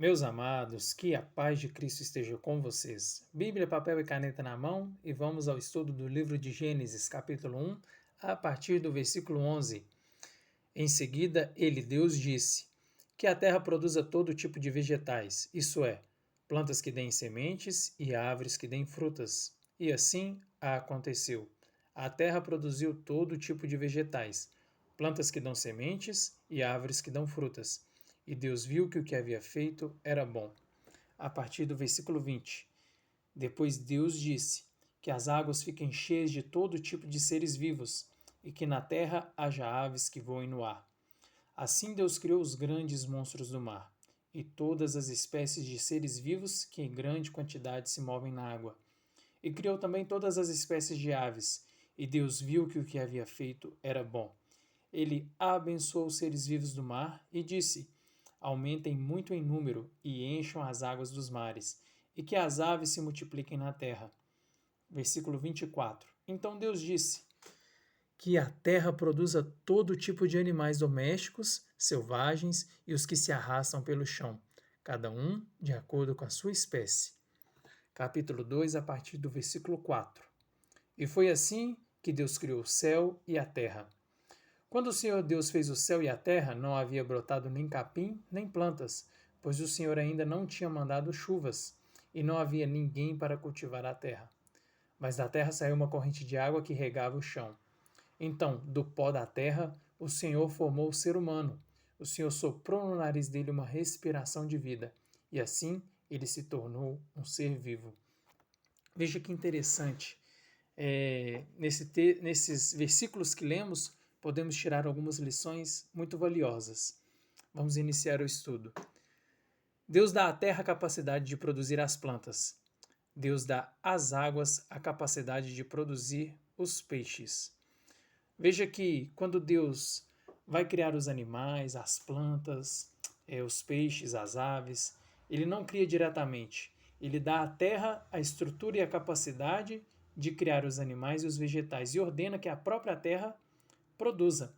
Meus amados, que a paz de Cristo esteja com vocês. Bíblia, papel e caneta na mão e vamos ao estudo do livro de Gênesis, capítulo 1, a partir do versículo 11. Em seguida, Deus, disse que a terra produza todo tipo de vegetais, isso é, plantas que deem sementes e árvores que deem frutas. E assim aconteceu. A terra produziu todo tipo de vegetais, plantas que dão sementes e árvores que dão frutas. E Deus viu que o que havia feito era bom. A partir do versículo 20. Depois Deus disse que as águas fiquem cheias de todo tipo de seres vivos e que na terra haja aves que voem no ar. Assim Deus criou os grandes monstros do mar e todas as espécies de seres vivos que em grande quantidade se movem na água. E criou também todas as espécies de aves. E Deus viu que o que havia feito era bom. Ele abençoou os seres vivos do mar e disse: aumentem muito em número e encham as águas dos mares, e que as aves se multipliquem na terra. Versículo 24. Então Deus disse: que a terra produza todo tipo de animais domésticos, selvagens e os que se arrastam pelo chão, cada um de acordo com a sua espécie. Capítulo 2, a partir do versículo 4. E foi assim que Deus criou o céu e a terra. Quando o Senhor Deus fez o céu e a terra, não havia brotado nem capim, nem plantas, pois o Senhor ainda não tinha mandado chuvas, e não havia ninguém para cultivar a terra. Mas da terra saiu uma corrente de água que regava o chão. Então, do pó da terra, o Senhor formou o ser humano. O Senhor soprou no nariz dele uma respiração de vida, e assim ele se tornou um ser vivo. Veja que interessante. Nesses versículos que lemos, podemos tirar algumas lições muito valiosas. Vamos iniciar o estudo. Deus dá à terra a capacidade de produzir as plantas. Deus dá às águas a capacidade de produzir os peixes. Veja que quando Deus vai criar os animais, as plantas, os peixes, as aves, ele não cria diretamente. Ele dá à terra a estrutura e a capacidade de criar os animais e os vegetais e ordena que a própria terra produza.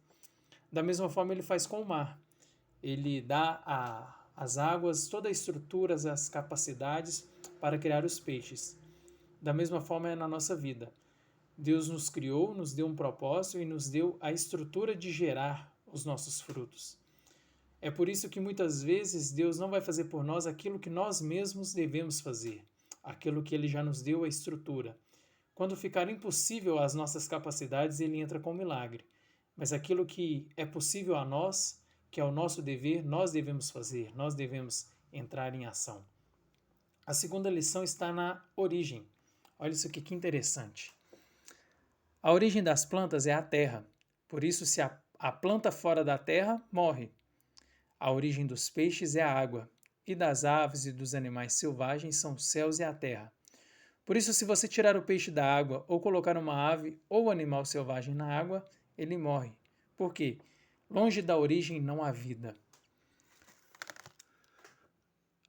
Da mesma forma, ele faz com o mar. Ele dá às águas toda a estrutura, as capacidades para criar os peixes. Da mesma forma é na nossa vida. Deus nos criou, nos deu um propósito e nos deu a estrutura de gerar os nossos frutos. É por isso que muitas vezes Deus não vai fazer por nós aquilo que nós mesmos devemos fazer, aquilo que Ele já nos deu a estrutura. Quando ficar impossível às nossas capacidades, Ele entra com milagre. Mas aquilo que é possível a nós, que é o nosso dever, nós devemos fazer, nós devemos entrar em ação. A segunda lição está na origem. Olha isso aqui que interessante. A origem das plantas é a terra. Por isso, se a planta fora da terra, morre. A origem dos peixes é a água. E das aves e dos animais selvagens são os céus e a terra. Por isso, se você tirar o peixe da água ou colocar uma ave ou animal selvagem na água, ele morre. Por quê? Longe da origem não há vida.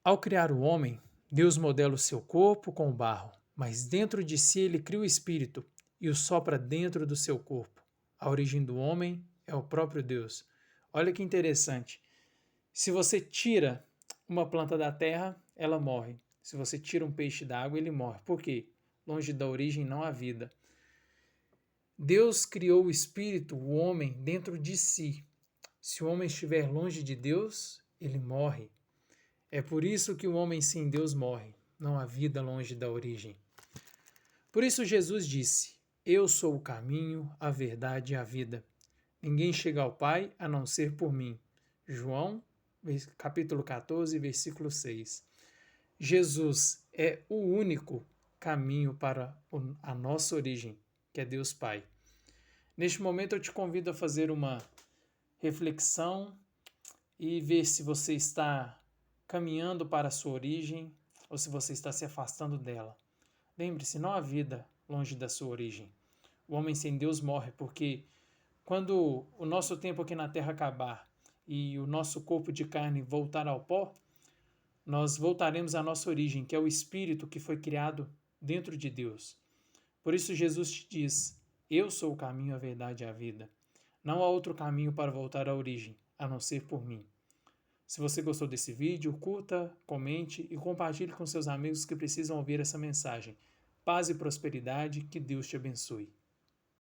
Ao criar o homem, Deus modela o seu corpo com o barro, mas dentro de si ele cria o espírito e o sopra dentro do seu corpo. A origem do homem é o próprio Deus. Olha que interessante. Se você tira uma planta da terra, ela morre. Se você tira um peixe da água, ele morre. Por quê? Longe da origem não há vida. Deus criou o espírito, o homem, dentro de si. Se o homem estiver longe de Deus, ele morre. É por isso que o homem sem Deus morre. Não há vida longe da origem. Por isso Jesus disse: eu sou o caminho, a verdade e a vida. Ninguém chega ao Pai a não ser por mim. João, capítulo 14, versículo 6. Jesus é o único caminho para a nossa origem, que é Deus Pai. Neste momento eu te convido a fazer uma reflexão e ver se você está caminhando para a sua origem ou se você está se afastando dela. Lembre-se, não há vida longe da sua origem. O homem sem Deus morre porque quando o nosso tempo aqui na Terra acabar e o nosso corpo de carne voltar ao pó, nós voltaremos à nossa origem, que é o Espírito que foi criado dentro de Deus. Por isso Jesus te diz: eu sou o caminho, a verdade e a vida. Não há outro caminho para voltar à origem, a não ser por mim. Se você gostou desse vídeo, curta, comente e compartilhe com seus amigos que precisam ouvir essa mensagem. Paz e prosperidade, que Deus te abençoe.